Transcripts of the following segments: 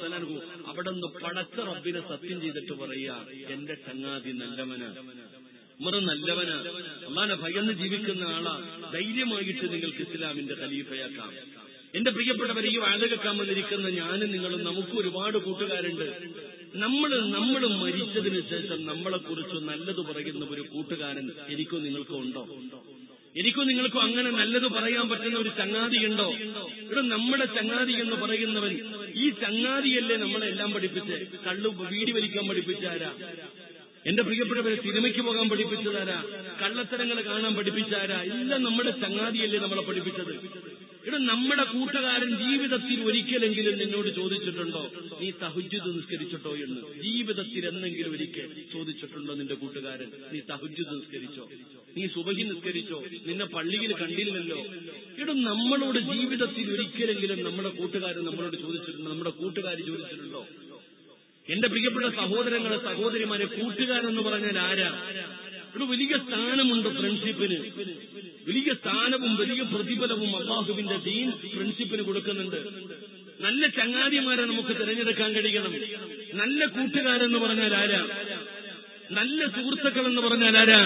തആല അവിടെ നിന്ന് പടച്ച റബ്ബിനെ സത്യം ചെയ്തിട്ട് പറയാ, എന്റെ ചങ്ങാതി നല്ലവനാ, ഉമർ നല്ലവനാ, അല്ലാഹുവിനെ ഭയന്ന് ജീവിക്കുന്ന ആളാ, ധൈര്യമായിട്ട് നിങ്ങൾക്ക് ഇസ്ലാമിന്റെ ഖലീഫയാക്കാം. എന്റെ പ്രിയപ്പെട്ടവരെ, ഈ വാഴ കേൾക്കാൻ വന്നിരിക്കുന്ന ഞാനും നിങ്ങളും നമുക്ക് ഒരുപാട് കൂട്ടുകാരുണ്ട്. നമ്മൾ മരിച്ചതിന് ശേഷം നമ്മളെ കുറിച്ച് നല്ലത് പറയുന്ന ഒരു കൂട്ടുകാരൻ എനിക്കോ നിങ്ങൾക്കോ ഉണ്ടോ? എനിക്കോ നിങ്ങൾക്കോ അങ്ങനെ നല്ലത് പറയാൻ പറ്റുന്ന ഒരു ചങ്ങാതി ഉണ്ടോ? ഇവിടെ നമ്മുടെ ചങ്ങാതി എന്ന് പറയുന്നവൻ, ഈ ചങ്ങാതിയല്ലേ നമ്മളെല്ലാം പഠിപ്പിച്ച്? കള്ളു വീടി വലിക്കാൻ പഠിപ്പിച്ചാരാ? എന്റെ പ്രിയപ്പെട്ടവരെ, സിനിമയ്ക്ക് പോകാൻ പഠിപ്പിച്ചതാരാ? കള്ളത്തരങ്ങൾ കാണാൻ പഠിപ്പിച്ചാരാ? എല്ലാം നമ്മുടെ ചങ്ങാതിയല്ലേ നമ്മളെ പഠിപ്പിച്ചത്? ഇവിടെ നമ്മുടെ കൂട്ടുകാരൻ ജീവിതത്തിൽ ഒരിക്കലെങ്കിലും നിന്നോട് ചോദിച്ചിട്ടുണ്ടോ, നീ തഹജ്ജുദ് നിസ്കരിച്ചിട്ടോ എന്ന്? ജീവിതത്തിൽ എന്നെങ്കിലും ഒരിക്കൽ ചോദിച്ചിട്ടുണ്ടോ നിന്റെ കൂട്ടുകാരൻ, നീ തഹജ്ജുദ് നിസ്കരിച്ചോ, നീ സുബഹി നിസ്കരിച്ചോ, നിന്നെ പള്ളിയിൽ കണ്ടില്ലല്ലോ? ഇവിടെ നമ്മളോട് ജീവിതത്തിൽ ഒരിക്കലെങ്കിലും നമ്മുടെ കൂട്ടുകാരൻ നമ്മളോട് ചോദിച്ചിട്ടുണ്ടോ? നമ്മുടെ കൂട്ടുകാർ ചോദിച്ചിട്ടുണ്ടോ? എന്റെ പ്രിയപ്പെട്ട സഹോദരങ്ങളെ, സഹോദരിമാരെ, കൂട്ടുകാരെന്ന് പറഞ്ഞാൽ ആരാ? ഇവിടെ വലിയ സ്ഥാനമുണ്ട് ഫ്രണ്ട്ഷിപ്പിന്, വലിയ സ്ഥാനവും വലിയ പ്രതിഫലവും അല്ലാഹുവിന്റെ ദീൻ ഫ്രണ്ട്ഷിപ്പിന് കൊടുക്കുന്നുണ്ട്. നല്ല ചങ്ങാതിമാരെ നമുക്ക് തിരഞ്ഞെടുക്കാൻ കഴിയണം. നല്ല കൂട്ടുകാരെന്ന് പറഞ്ഞാൽ ആരാ? നല്ല സുഹൃത്തുക്കൾ എന്ന് പറഞ്ഞാൽ ആരാ?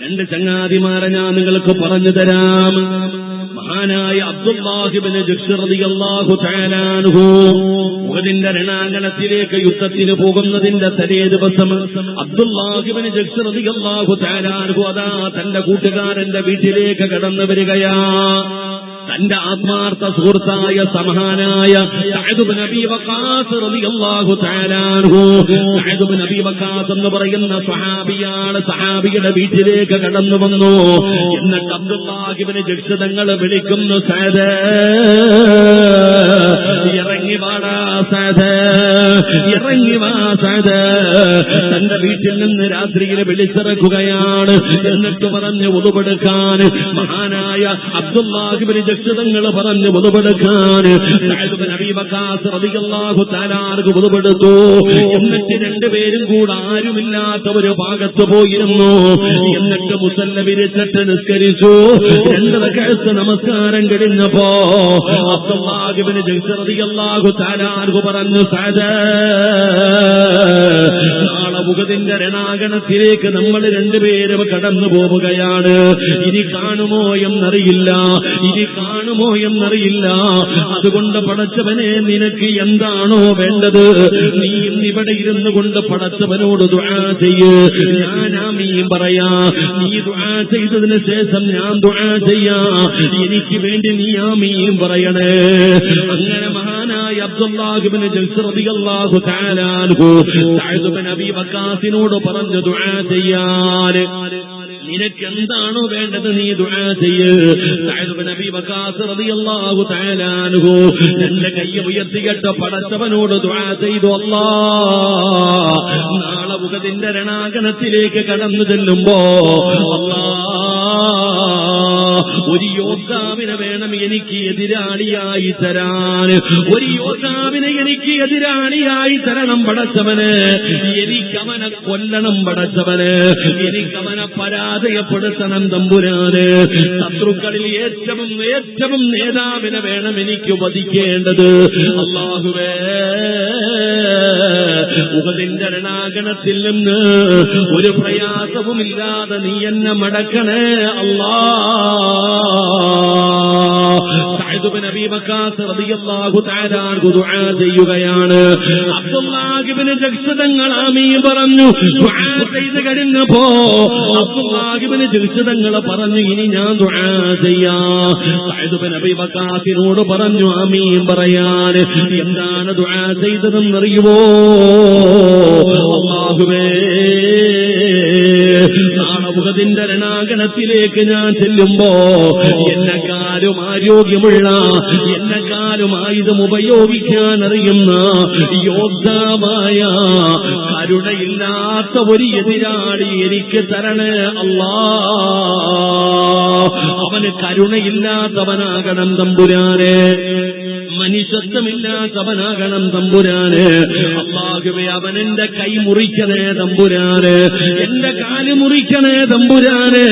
രണ്ട് ചങ്ങാതിമാരെ ഞാൻ നിങ്ങൾക്ക് പറഞ്ഞു തരാം. മഹാനായ അബ്ദുല്ലാഹി ഇബ്നു ജഹ്ശ് റളിയല്ലാഹു തആല അൻഹു ഉഹദിന്റെ രണാങ്കണത്തിലേക്ക് യുദ്ധത്തിന് പോകുന്നതിന്റെ തലേ ദിവസം അബ്ദുല്ലാഹി ഇബ്നു ജഹ്ശ് റളിയല്ലാഹു തആല അൻഹു അതാ തന്റെ കൂട്ടുകാരന്റെ വീട്ടിലേക്ക് കടന്നു വരികയാ. തന്റെ ആത്മാർത്ഥ സുഹൃത്തായ സമഹാനായ സഅദ് ഇബ്നു അബീ വഖാസ് റളിയല്ലാഹു തആല അൻഹു, സഅദ് ഇബ്നു അബീ വഖാസ് എന്ന് പറയുന്ന സ്വഹാബിയാണ്. സഹാബിയുടെ വീട്ടിലേക്ക് കടന്നു വന്നു. എന്നിട്ട് അബ്ദുല്ലാഹി ഇബ്നു ജഹ്ശ് തങ്ങൾ വിളിക്കുന്നു, സഅദ് ഇറങ്ങി വാടാ, സഅദ് ഇറങ്ങി വാ, സഅദ്. തന്റെ വീട്ടിൽ നിന്ന് രാത്രിയിൽ വിളിച്ചിറക്കുകയാണ്. എന്നിട്ട് പറഞ്ഞു ഉളുവെടുക്കാൻ. മഹാനായ അബ്ദുല്ലാഹി ഇബ്നു ജഹ്ശ് തങ്ങൾ പറഞ്ഞു ഉളുവെടുക്കാൻ. സഅദ് ഇബ്നു അബീ വഖാസ് റളിയല്ലാഹു തആല അൻഹു ഉളുവെടുത്തു. എന്നിട്ട് രണ്ടുപേരും കൂടെ ആരുമില്ലാത്ത ഒരു ഭാഗത്ത് പോയിരുന്നു. എന്നിട്ട് മുസല്ല വിരിച്ചിട്ട് നിസ്കരിച്ചു. 2 റക്അത്ത് നമസ്കാരം കഴിഞ്ഞപ്പോ അബ്ദുല്ലാഹി ഇബ്നു ജഹ്ശ് റളിയല്ലാഹു തആല അൻഹു പറഞ്ഞു, സഅദ് നാളെ ഉഹദിന്റെ രണാങ്കണത്തിലേക്ക് നമ്മൾ രണ്ടുപേരും കടന്നു പോവുകയാണ്. ഇനി കാണുമോ എന്നറിയില്ല, ഇനി കാണുമോ എന്നറിയില്ല. അതുകൊണ്ട് പടച്ചവനെ, നിനക്ക് എന്താണോ വേണ്ടത്, നീ ഇന്നിവിടെ ഇരുന്നു കൊണ്ട് പടച്ചവനോട് ദുആ ചെയ്യ്. ഞാൻ ആമീൻ പറയാ. നീ ദുആ ചെയ്തതിന് ശേഷം ഞാൻ ദുആ ചെയ്യാ. എനിക്ക് വേണ്ടി നീ ആമീൻ പറയണേ. അങ്ങനെ മഹാനായ അബ്ദുല്ലാഹി ഇബ്നു ജഹ്ശ് റളിയല്ലാഹു തആല അൻഹു സഅദ് ഇബ്നു അബീ വഖാസിനോട് പറഞ്ഞു ദുആ ചെയ്യാൻ. നിനക്ക് എന്താണോ വേണ്ടത് നീ ദുആ ചെയ്യ്. സഅദ് ഇബ്നു അബീ വഖാസ് റളിയല്ലാഹു തആല അൻഹു തന്റെ കൈ ഉയർത്തിയിട്ട് പടച്ചവനോട് ദുആ ചെയ്തു, അല്ലാഹ് നാളെ ഉഹദിന്റെ രണാങ്കണത്തിലേക്ക് കടന്നു ചെല്ലുമ്പോ ഒരു യോദ്ധാവിനെ വേണം എനിക്ക് എതിരാളിയായി തരാൻ. ഒരു യോദ്ധാവിനെ എനിക്ക് എതിരാളിയായി തരണം പടച്ചവന്. എനിക്കവനെ കൊല്ലണം പടച്ചവന്. എനിക്കവനെ പരാജയപ്പെടുത്തണം തമ്പുരാന്. ശത്രുക്കളിൽ ഏറ്റവും നേതാവിനെ വേണം എനിക്ക് വധിക്കേണ്ടത്. അല്ലാഹുവേ, ഉഹദിന്റെ രണാങ്കണത്തിൽ നിന്ന് ഒരു പ്രയാസവുമില്ലാതെ നീ എന്നെ മടക്കണേ സഅദ് ഇബ്നു അബീ വഖാസ് റളിയല്ലാഹു തആല അൻഹു ദുആ ചെയ്യുകയാണ്. അബ്ദുല്ലാഹി ഇബ്നു ജഹ്ശ് തങ്ങൾ ആമീൻ പറഞ്ഞു. ദുആ ചെയ്തു കഴിഞ്ഞപ്പോ അബ്ദുല്ലാഹി ഇബ്നു ജഹ്ശ് തങ്ങൾ പറഞ്ഞു, ഇനി ഞാൻ ദുആ ചെയ്യാം. സഅദ് ഇബ്നു അബീ വഖാസിനോട് പറഞ്ഞു ആമീൻ പറയാൻ. എന്താണ് ദുആ ചെയ്തതെന്നറിയുമോ? അല്ലാഹുവേ, നാളെ ഉഹദിന്റെ രണാങ്കണത്തിലേക്ക് ഞാൻ ചെല്ലുമ്പോ എന്നെക്കാളും ആരോഗ്യമുള്ള, എന്നെക്കാളും ആയുധം ഉപയോഗിക്കാൻ അറിയുന്ന യോദ്ധാവായ കരുണയില്ലാത്ത ഒരു എതിരാളി എനിക്ക് തരണേ അല്ലാഹ്. അവന് കരുണയില്ലാത്തവനാകണം തമ്പുരാനെ, മനുഷ്യത്വമില്ലാത്തവനാകണം തമ്പുരാന്. അല്ലാഹു അല്ലാഹുവേ അവനെന്റെ കൈ മുറിക്കണേ തമ്പുരാന്, എന്റെ കാല് മുറിക്കണേ തമ്പുരാന്,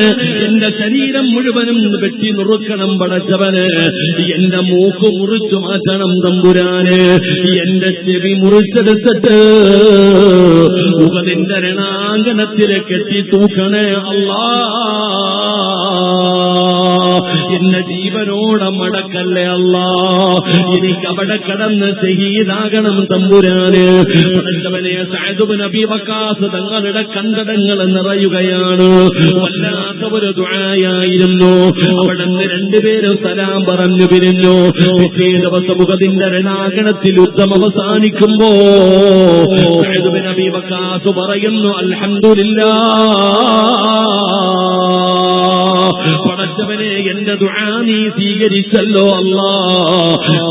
എന്റെ ശരീരം മുഴുവനും വെട്ടി നുറുക്കണം പടച്ചവന്, എന്റെ മൂക്ക് മുറിച്ചു മാറ്റണം തമ്പുരാന്, എന്റെ ചെവി മുറിച്ചെടുത്തിട്ട് ഉഹദിന്റെ രണാങ്കണത്തിലെ കെട്ടി തൂക്കണേ അല്ലാ, എന്നെ ജീവനോടെ മടക്കല്ലേ അല്ലാ, എനിക്ക് അവിടെ കടന്ന് ഷഹീദാകണം തമ്പുരാന്. പടച്ചവനെ സഅദ് ഇബ്നു അബീ വഖാസ് തങ്ങളുടെ കണ്ടടങ്ങൾ നിറയുകയാണ്. വല്ലാത്ത ഒരു ദുആയായിരുന്നു. അവിടുന്ന് രണ്ടുപേരും സലാം പറഞ്ഞു പിരിഞ്ഞു. പിറ്റേ ദിവസം ഉഹദിന്റെ രണാങ്കണത്തിൽ യുദ്ധം അവസാനിക്കുമ്പോ സഅദ് ഇബ്നു അബീ വഖാസ് പറയുന്നു, അൽഹംദുലില്ലാഹ്, പടച്ചവനെ എന്റെ ദുആ നീ സ്വീകരിച്ചല്ലോ അല്ലാ,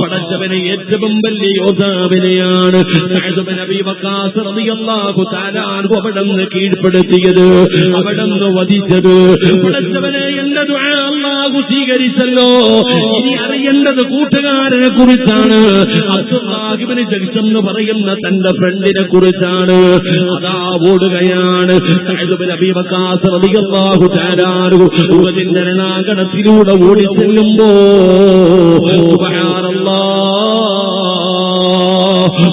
പടച്ചവനെ ഏറ്റവും വലിയ യോദ്ധാവിനെയാണ് സഅദ് ഇബ്നു അബീ വഖാസ് റളിയല്ലാഹു തആല അൻഹു അവിടുന്ന് കീഴ്പ്പെടുത്തിയത്, അവിടുന്ന് വധിച്ചത്. പടച്ചവനെ എന്റെ ദുആ അല്ലാഹു സ്വീകരിച്ചല്ലോ. ഇനി അറിയേണ്ടത് കൂട്ടുകാരനെ കുറിച്ചാണ്, അബ്ദുല്ലാഹ് ഇബ്നു ജഹ്ശം എന്ന് പറയുന്ന തന്റെ ഫ്രണ്ടിനെ കുറിച്ചാണ്. അതാ ഓടുകയാണ് സഅദ് ഇബ്നു അബീ വഖാസ് റളിയല്ലാഹു തആല അൻഹു ഉഹദിന്റെ രണാങ്കണത്തിലൂടെ ഓടി ചെല്ലുമ്പോ സുബ്ഹാനല്ലാഹ്,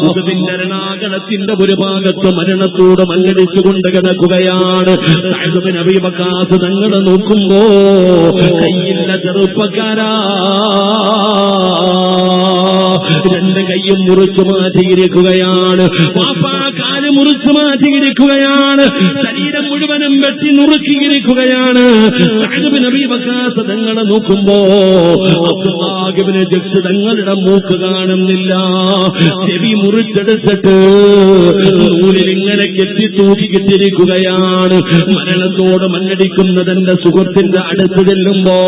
ഉഹദിന്റെ രണാങ്കണത്തിന്റെ ഒരു ഭാഗത്ത് മരണത്തോട് മല്ലടിച്ചുകൊണ്ട് കിടക്കുകയാണ് സഅദ് ഇബ്നു അബീ വഖാസ്. തങ്ങളെ നോക്കുമ്പോ കയ്യില്ല ചെറുപ്പക്കാരാ, രണ്ട് കൈയും മുറിച്ചു മാറ്റിയിരിക്കുകയാണ്, കാല് മുറിച്ചു മാറ്റിയിരിക്കുകയാണ്, ശരീരം മുഴുവനും വെട്ടി നുറുക്കിയിരിക്കുകയാണ്. സഅദ് ഇബ്നു അബീ വഖാസ് തങ്ങളെ നോക്കുമ്പോ അബ്ദുല്ലാഹ് ഇബ്നു ജഹ്ശ് തങ്ങളുടെ മൂക്ക് കാണുന്നില്ല, ചെവി മുറിച്ചെടുത്തിട്ട് നൂലിൽ ഇങ്ങനെ കെട്ടി തൂക്കിക്കിട്ടിരിക്കുകയാണ്. മരണത്തോട് മല്ലടിക്കുന്ന തന്റെ സുഹൃത്തിന്റെ അടുത്ത് ചെല്ലുമ്പോ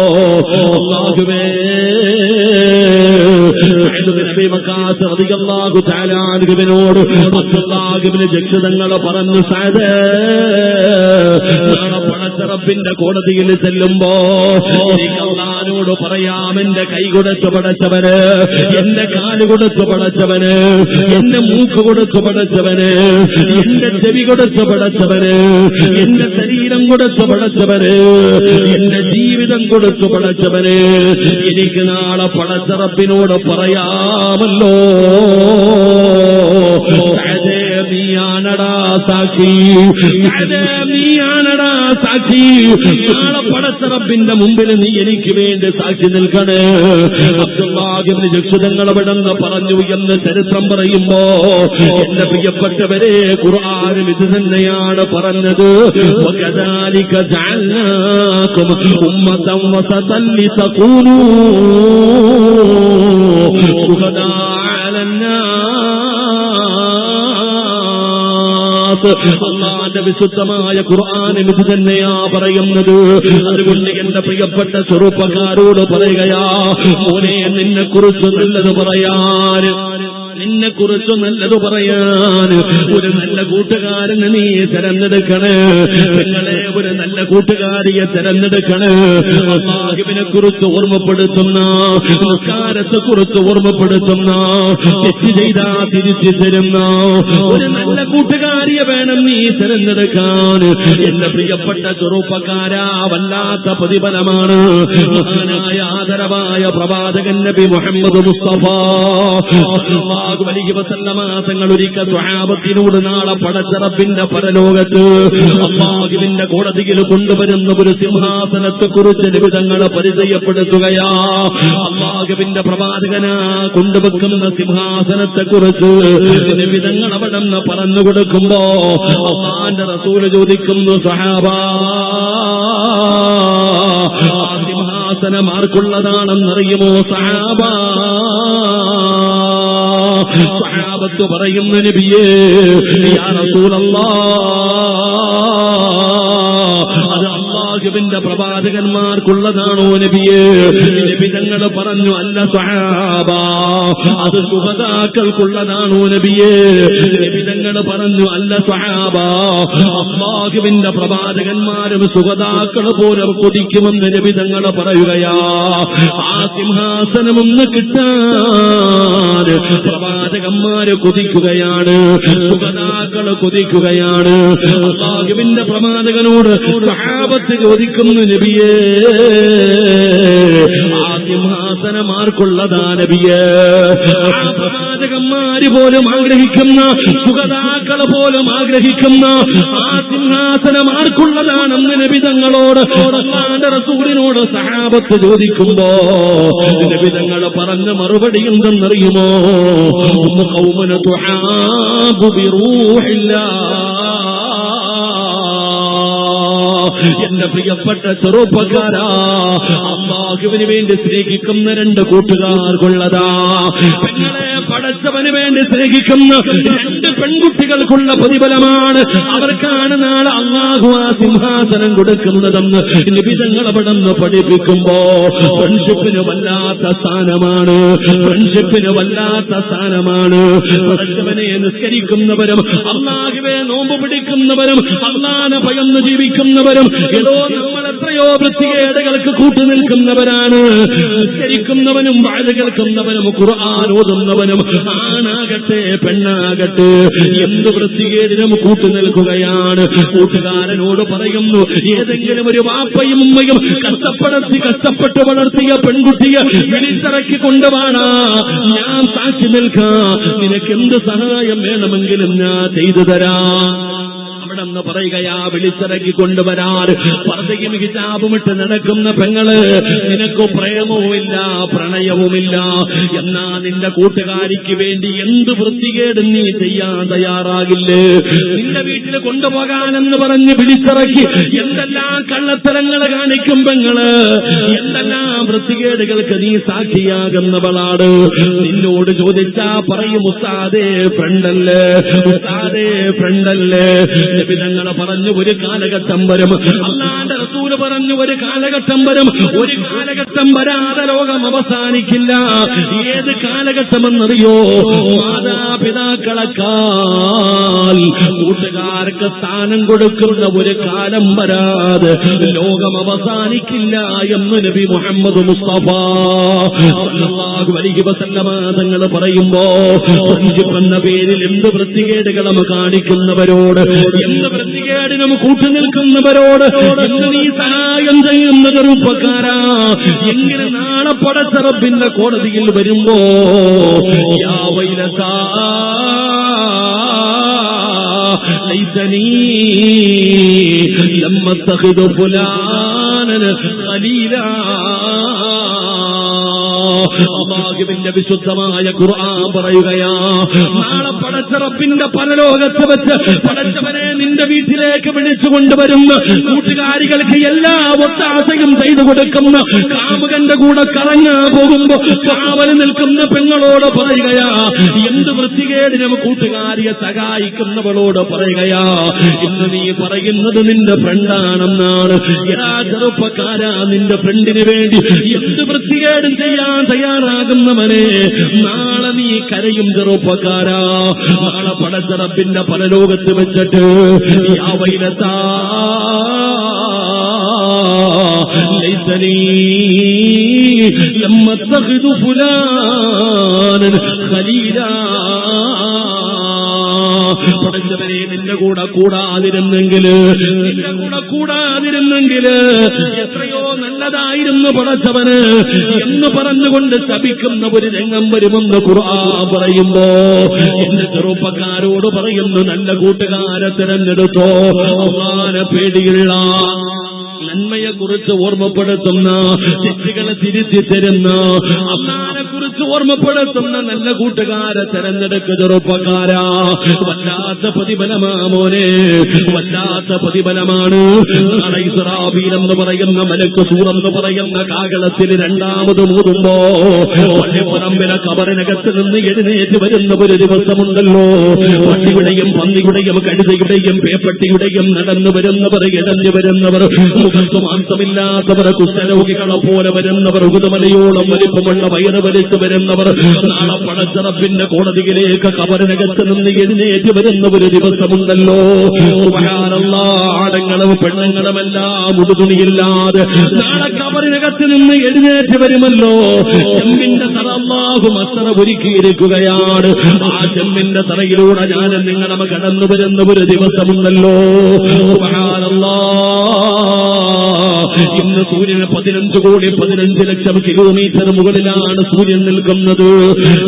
അല്ലാഹുവേ, സഅദ് ഇബ്നു അബീ വഖാസ് റളിയല്ലാഹു തആല അൻഹുവിനോട് അബ്ദുല്ലാഹ് ഇബ്നു ജഹ്ശ് തങ്ങൾ പറഞ്ഞു, സഅദ്, നാളെ പടച്ച റബ്ബിന്റെ കോടതിയിൽ ചെല്ലുമ്പോ എനിക്ക് അല്ലാഹുവോട് പറയാം, എന്റെ കൈ കൊടുത്തു പടച്ചവന്, എന്റെ കാല് കൊടുത്തു പടച്ചവന്, എന്റെ മൂക്ക് കൊടുത്തു പടച്ചവന്, എന്റെ ചെവി കൊടുത്തു പടച്ചവന്, എന്റെ ശരീരം കൊടുത്തു പടച്ചവന്, എന്റെ ജീവിതം കൊടുത്തു പടച്ചവന്. എനിക്ക് നാളെ പടച്ച റബ്ബിനോട് പറയാമല്ലോ, നീയാണടാ സാക്ഷി, നീയാണടാ സാക്ഷി, നാളെ പടച്ച റബ്ബിന്റെ മുമ്പിൽ നീ എനിക്ക് വേണ്ടി സാക്ഷി നിൽക്കണേ. അബ്ദുല്ലാഹ് ഇബ്നു ജഹ്ശ് തങ്ങൾ അവിടുന്ന് പറഞ്ഞു എന്ന് ചരിത്രം പറയുമ്പോ എന്റെ പ്രിയപ്പെട്ടവരെ, ഖുർആനിൽ ഇത് തന്നെയാണ് പറഞ്ഞത്, വകദാലിക ജഅൽനാകും ഉമ്മതൻ വസതൻ ലിതകൂനൂ ശുഹദാ അലന്നാസ്. അല്ലാഹുവിന്റെ വിശുദ്ധമായ ഖുർആനിൽ ഇത് തന്നെയാ പറയുന്നത്. അതുകൊണ്ട് എന്റെ പ്രിയപ്പെട്ട ചെറുപ്പക്കാരോട് പറയുകയാ, മോനെ, നിന്നെ കുറിച്ച് നല്ലത് പറയാൻ, നിന്നെ കുറിച്ച് നല്ലത് പറയാൻ ഒരു നല്ല കൂട്ടുകാരനെ നീ തെരഞ്ഞെടുക്കണേ. നിങ്ങളെ ഒരു നല്ല കൂട്ടുകാരിയെ തെരഞ്ഞെടുക്കണേ. അല്ലാഹുവിനെ കുറിച്ച് ഓർമ്മപ്പെടുത്തുന്ന, നിസ്കാരത്തെ കുറിച്ച് ഓർമ്മപ്പെടുത്തുന്ന, തെറ്റ് ചെയ്താ തിരിച്ചു തരുന്ന ഒരു നല്ല കൂട്ടുകാരിയെ വേണം നീ തെരഞ്ഞെടുക്കാൻ. എന്റെ പ്രിയപ്പെട്ട ചെറുപ്പക്കാരാ, വല്ലാത്ത പ്രതിഫലമാണ് മഹാനായ ആദരവായ പ്രവാചകൻ നബി മുഹമ്മദ് മുസ്തഫ സല്ലല്ലാഹു അലൈഹി വസല്ലമ തങ്ങൾ ഒരിക്കൽ സ്വഹാബത്തിനോട് നാളെ പടച്ച റബ്ബിന്റെ പരലോകത്ത് അല്ലാഹുവിന്റെ കോടതിയിൽ കൊണ്ടുവരുന്ന ഒരു സിംഹാസനത്തെ കുറിച്ച് നിബിധങ്ങളെ പരിചയപ്പെടുത്തുകയാ. അല്ലാഹുവിന്റെ പ്രവാചകനാ കൊണ്ടുവെക്കുന്ന സിംഹാസനത്തെ കുറിച്ച് നിബിധങ്ങൾ അവിടെ നിന്ന് പറഞ്ഞു കൊടുക്കുമ്പോ അല്ലാഹുവിന്റെ റസൂൽ ചോദിക്കുന്നു, സഹാബാ, സിംഹാസനം ആർക്കുള്ളതാണെന്നറിയുമോ സഹാബാ? സഹാബത്ത് പറയുന്ന നബിയേ, യാ റസൂലല്ലാഹ്, അത് അല്ലാഹുവിന്റെ പ്രവാചകന്മാർക്കുള്ളതാണോ നബിയേ? നബി തങ്ങൾ പറഞ്ഞു, അല്ല സഹാബാ, അത് ശുഹദാക്കൾക്കുള്ളതാണോ നബിയേ? നബി തങ്ങൾ പറഞ്ഞു, അല്ല സ്വഹാബ, അല്ലാഹുവിന്റെ പ്രവാചകന്മാരും സുഗതാക്കൾ പോലെ കൊതിക്കുമെന്ന് നബി തങ്ങൾ പറയുകയാ. ആ സിംഹാസനമൊന്ന് കിട്ടാൻ പ്രവാചകന്മാര് കൊതിക്കുകയാണ്, സുഗതാക്കൾ കൊതിക്കുകയാണ്. അല്ലാഹുവിന്റെ പ്രവാചകനോട് സഹാബത്ത് ചോദിക്കുന്നു, നബിയേ, ആ സിംഹാസനം ആർക്കുള്ളതാ നബിയേ? ആ പ്രവാചകന്മാര് പോലും ആഗ്രഹിക്കുന്ന, സുഗതാക്കൾ പോലും ആഗ്രഹിക്കുന്ന ആ സിംഹാസനം ആർക്കുള്ളതാണെന്ന് നബി തങ്ങളോട്, അല്ലാഹുവിന്റെ റസൂലിനോട് സഹാബത്ത് ചോദിക്കുമ്പോ നബി തങ്ങൾ പറഞ്ഞ മറുപടി എന്തെന്നറിയുമോ? ഖൗമന തുഹാബു ബിറൂഹില്ലാഹ്. എന്റെ പ്രിയപ്പെട്ട ചെറുപ്പക്കാരാ, അല്ലാഹുവിന് വേണ്ടി സ്നേഹിക്കുന്ന രണ്ട് കൂട്ടുകാർക്കുള്ളതാ. പെങ്ങളെ, പടച്ചവന് വേണ്ടി സ്നേഹിക്കുന്ന രണ്ട് പെൺകുട്ടികൾക്കുള്ള പ്രതിഫലമാണ്. അവർക്കാണ് നാളെ അല്ലാഹു ആ സിംഹാസനം കൊടുക്കുന്നതെന്ന് നബി തങ്ങൾ അവിടെ നിന്ന് പഠിപ്പിക്കുമ്പോ ഫ്രണ്ട്ഷിപ്പിന് വല്ലാത്ത സ്ഥാനമാണ്, ഫ്രണ്ട്ഷിപ്പിന് വല്ലാത്ത സ്ഥാനമാണ്. പടച്ചവനെ നിസ്കരിക്കുന്നവരും അല്ലാഹുവേ നോമ്പ് പിടിക്കുന്നവരും അല്ലാഹുവിനെ ഭയന്ന് ജീവിക്കുന്നവരും ഏതോ നമ്മൾ എത്രയോ വൃത്തികേടുകൾക്ക് കൂട്ടുനിൽക്കുന്നവരാണ്. നിസ്കരിക്കുന്നവനും വാഴ കേൾക്കുന്നവനും ഖുർആൻ ഓതുന്നവനും ആണാകട്ടെ പെണ്ണാകട്ടെ എന്ത് വൃത്തികേടിനും കൂട്ടുനിൽക്കുകയാണ്. കൂട്ടുകാരനോട് പറയുന്നു, ഏതെങ്കിലും ഒരു വാപ്പയും ഉമ്മയും കഷ്ടപ്പെട്ട് വളർത്തിയ പെൺകുട്ടിയെ വിളിച്ചിറക്കി കൊണ്ടുപോകാനാ, ഞാൻ സാക്ഷി നിൽക്കാം, നിനക്ക് എന്ത് സഹായം വേണമെങ്കിലും ഞാൻ ചെയ്തു തരാം. അവിടെ നിന്ന് പറയുകയാ, വിളിച്ചിറക്കി കൊണ്ടുവരാറ് പർദ്ദയും ഹിജാബുമിട്ട് നടക്കുന്ന പെങ്ങള്, നിനക്ക് പ്രേമവുമില്ല പ്രണയവുമില്ല, എന്നാ നിന്റെ കൂട്ടുകാരിക്ക് വേണ്ടി എന്ത് വൃത്തികേടും നീ ചെയ്യാൻ തയ്യാറാകില്ലേ? നിന്റെ വീട്ടിൽ കൊണ്ടുപോകാനെന്ന് പറഞ്ഞ് വിളിച്ചിറക്കി എന്തെല്ലാം കള്ളത്തരങ്ങൾ കാണിക്കും പെങ്ങള്, എന്തെല്ലാം വൃത്തികേടുകൾക്ക് നീ സാക്ഷിയാകുന്നവളാണ്. നിന്നോട് ചോദിച്ചാ പറയും, ഉസ്താദേ ഫ്രണ്ടല്ലേ, ഉസ്താദേ ഫ്രണ്ടല്ലേ. നബിതങ്ങളെ പറഞ്ഞു, ഒരു കാലഘട്ടം വരും, അല്ലാഹുവിന്റെ റസൂൽ പറഞ്ഞു, ഒരു കാലഘട്ടം വരും, ഒരു കാലഘട്ടം വരാതെ ലോകം അവസാനിക്കില്ല. ഏത് കാലഘട്ടമെന്നറിയോ? മാതാപിതാക്കളെക്കാൾ കൂട്ടുകാർക്ക് സ്ഥാനം കൊടുക്കുന്ന ഒരു കാലം വരാതെ ലോകം അവസാനിക്കില്ല എന്ന് നബി മുഹമ്മദ് മുസ്തഫ സല്ലല്ലാഹു അലൈഹി വസല്ലമ തങ്ങൾ പറയുമ്പോ, എന്ന പേരിൽ എന്ത് വൃത്തികേടുകളും കാണിക്കുന്നവരോട്, എന്ത് വൃത്തികേടിനും കൂട്ടുനിൽക്കുന്നവരോട് എന്ന് നീ സഹായം ചെയ്യുന്ന ചെറുപ്പക്കാരാ, എങ്ങനെ നാളെ പടച്ച റബ്ബിന്റെ കോടതിയിൽ വരുമ്പോ യാ വൈലതാ ലൈസനീ ലമ്മ തഖിദു ഫുലാനൻ ഖലീലാ. അല്ലാഹുവിന്റെ വിശുദ്ധമായ ഖുർആൻ പറയുകയാ, നാളെ പടച്ച റബ്ബിന്റെ പരലോകത്ത് വെച്ച് പടച്ചവനെ നിന്റെ വീട്ടിലേക്ക് വിളിച്ചു കൊണ്ടുവരുന്ന കൂട്ടുകാരികൾക്ക് എല്ലാ ഒത്താശയും ചെയ്തു കൊടുക്കുന്ന കാമുകന്റെ കൂടെ കറങ്ങാ പോകുമ്പോ കാവൽ നിൽക്കുന്ന പെങ്ങളോട് പറയുകയാ, എന്ത് വൃത്തികേടിനും കൂട്ടുകാരിയെ സഹായിക്കുന്നവളോട് പറയുകയാ, ഇന്ന് നീ പറയുന്നത് നിന്റെ ഫ്രണ്ടാണെന്നാണ്. എല്ലാ ചെറുപ്പക്കാരാ, നിന്റെ ഫ്രണ്ടിന് വേണ്ടി എന്ത് വൃത്തികേടും ചെയ്യാൻ തയ്യാറാകുന്നവനെ നാളെ നീ കരയും ചെറുപ്പക്കാരാ. നാളെ പടച്ച റബ്ബിന്റെ പരലോകത്ത് വെച്ചിട്ട് യാ വൈലതാ ലൈസനീ ലമ്മ തഖിദു ഫുലാനൻ ഖലീലാ. പടച്ചവനെ നിന്റെ കൂടെ കൂടാതിരുന്നെങ്കില് എത്രയോ നല്ലതായിരുന്നു പടച്ചവന് എന്ന് പറഞ്ഞുകൊണ്ട് ശപിക്കുന്ന ഒരു രംഗം വരുമെന്ന് ഖുർആൻ പറയുമ്പോ, എന്റെ ചെറുപ്പക്കാരോട് പറയുന്നു, നല്ല കൂട്ടുകാരെ തിരഞ്ഞെടുത്തോ. അല്ലാഹുവിനെ പേടിയുള്ള, നന്മയെ കുറിച്ച് ഓർമ്മപ്പെടുത്തുന്ന, തെറ്റുകളെ തിരുത്തി തരുന്ന, അല്ലാഹുവിനെ കുറിച്ച് ഓർമ്മപ്പെടുത്തുന്ന നല്ല കൂട്ടുകാരെ തെരഞ്ഞെടുക്കുക ചെറുപ്പക്കാരാ. വല്ലാത്ത പ്രതിഫലമാ മോനെ, വല്ലാത്ത പ്രതിഫലമാണ്. നാളെ ഇസ്രാഫീൽ എന്ന് പറയുന്ന മലക്ക് സൂറെന്ന് പറയുന്ന കാകളത്തിൽ രണ്ടാമത് മൂതുമ്പോ പള്ളിപ്പറമ്പിലെ കബറിനകത്ത് നിന്ന് എഴുന്നേറ്റ് വരുന്ന ഒരു ദിവസമുണ്ടല്ലോ. പട്ടിയുടെയും പന്നിയുടെയും കഴുതയുടെയും പേപ്പട്ടിയുടെയും നടന്നു വരുന്നവർ, ഇടഞ്ഞു വരുന്നവർ, മാംസമില്ലാത്തവർ, കുഷ്ഠരോഗികളെ പോലെ വരുന്നവർ, ഉകുതമലയോളം വലിപ്പമുള്ള വയറ് വലിച്ചു വരുന്നവർ, നാളെ പടച്ച റബ്ബിന്റെ കോടതിയിലേക്ക് കബറിനകത്ത് നിന്ന് എഴുന്നേറ്റ് വരുന്ന ഒരു ദിവസമുണ്ടല്ലോ. സുബ്ഹാനല്ലാഹ്, ആണുങ്ങളും പെണ്ണുങ്ങളുമെല്ലാം ഉടുതുണിയില്ലാതെ നാളെ കബറിനകത്ത് നിന്ന് എഴുന്നേറ്റ് വരുമല്ലോ. ചെമ്പിന്റെ തറ അല്ലാഹു മസ്തറ ഒരുക്കിയിരിക്കുകയാണ്. ആ ചെമ്പിന്റെ തറയിലൂടെ ഞാനും നിങ്ങളും കടന്നു വരുന്ന ഒരു ദിവസമുണ്ടല്ലോ. സുബ്ഹാനല്ലാഹ്, ഇന്ന് സൂര്യന് 15,15,00,000 കിലോമീറ്റർ മുകളിലാണ് സൂര്യൻ നിൽക്കുന്നത്.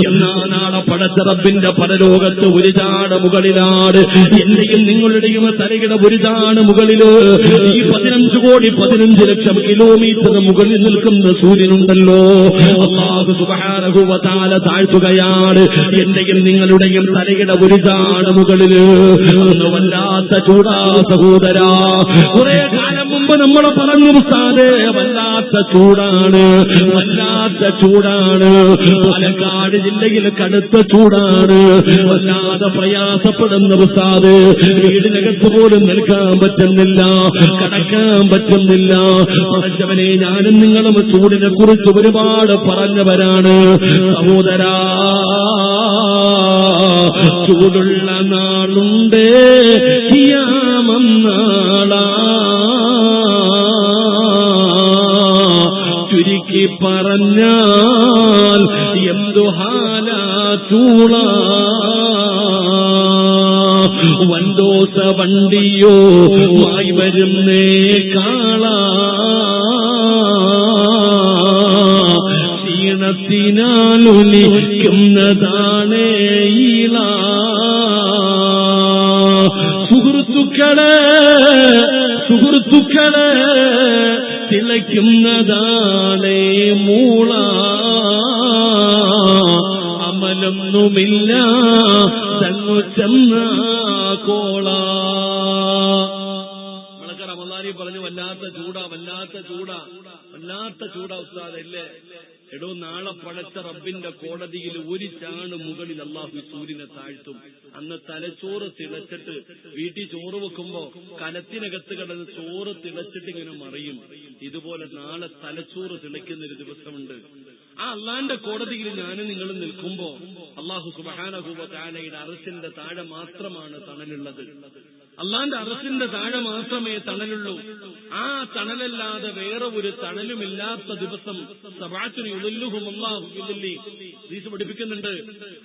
എന്നാ നാളെ പടച്ച റബ്ബിന്റെ പരലോകത്ത് ഒരു ചാട് മുകളിലാണ്. എന്റെയും നിങ്ങളുടെയും തലയുടെ ഒരു ചാട് മുകളില് ഈ 15,15,00,000 കിലോമീറ്റർ മുകളിൽ നിൽക്കുന്ന സൂര്യനുണ്ടല്ലോ. അല്ലാഹു സുബ്ഹാനഹു വ തആല താഴ്ത്തുകയാണ് എന്റെയും നിങ്ങളുടെയും തലയുടെ ഒരു ചാട് മുകളില്. വല്ലാത്ത ചൂടാ സഹോദരാ. കുറെ കാലം മുമ്പ് നമ്മൾ പറഞ്ഞു ഉസ്താദേ, വല്ലാത്ത ചൂടാണ്, വല്ലാത്ത ചൂടാണ്. പാലക്കാട് ജില്ലയിൽ കടുത്ത ചൂടാണ്. വല്ലാതെ പ്രയാസപ്പെടുന്ന ഉസ്താദ്. വീടിനകത്ത് പോലും നിൽക്കാൻ പറ്റുന്നില്ല, കടക്കാൻ പറ്റുന്നില്ല. പറഞ്ഞവനെ, ഞാനും നിങ്ങളും ചൂടിനെ കുറിച്ച് ഒരുപാട് പറഞ്ഞവരാണ് സഹോദരാ. ചൂടുള്ള നാളുണ്ട്, ഖിയാമം നാളാ. ചുരുക്കി പറഞ്ഞാൽ എന്തു ഹാലാ ചൂള. വണ്ടോസ വണ്ടിയോ മായി വരുന്നേ കാള. ക്ഷീണത്തിനാലൊലിക്കുന്നതാണേ ഈള. സുഹൃത്തുക്കളെ, സുഹൃത്തുക്കളെ, തിളയ്ക്കുന്നതാണേ മൂള. അമലൊന്നുമില്ല തങ്ങു ചെന്ന കോള. നമ്മളൊക്കെ റമദാനി പറഞ്ഞു വല്ലാത്ത ചൂടാ, വല്ലാത്ത ചൂടാ, വല്ലാത്ത ചൂടാ ഉസ്താദല്ലേ. എടോ, നാളെ പടച്ച റബ്ബിന്റെ കോടതിയിൽ ഒരു ചാണ് മുകളിൽ അല്ലാഹു സൂര്യനെ താഴ്ത്തും. അന്ന് തലച്ചോറ് തിളച്ചിട്ട് വീട്ടിൽ ചോറ് വെക്കുമ്പോ കലത്തിനകത്ത് കിടന്ന് ചോറ് തിളച്ചിട്ട് ഇങ്ങനെ മറിയും. ഇതുപോലെ നാളെ തലച്ചോറ് തിളയ്ക്കുന്ന ഒരു ദിവസമുണ്ട്. ആ അള്ളാന്റെ കോടതിയിൽ ഞാനും നിങ്ങളും നിൽക്കുമ്പോ അല്ലാഹു സുബ്ഹാനഹു വ തആലയുടെ അർശിന്റെ താഴെ മാത്രമാണ് തണലുള്ളത്. അള്ളാന്റെ അർശിന്റെ താഴെ മാത്രമേ തണലുള്ളൂ. ആ തണലല്ലാതെ വേറെ ഒരു തണലുമില്ലാത്ത ദിവസം സബഅത്തുൻ യുളില്ലുഹും അല്ലാഹു ബിളില്ലി ഹദീസ് പഠിപ്പിക്കുന്നുണ്ട്.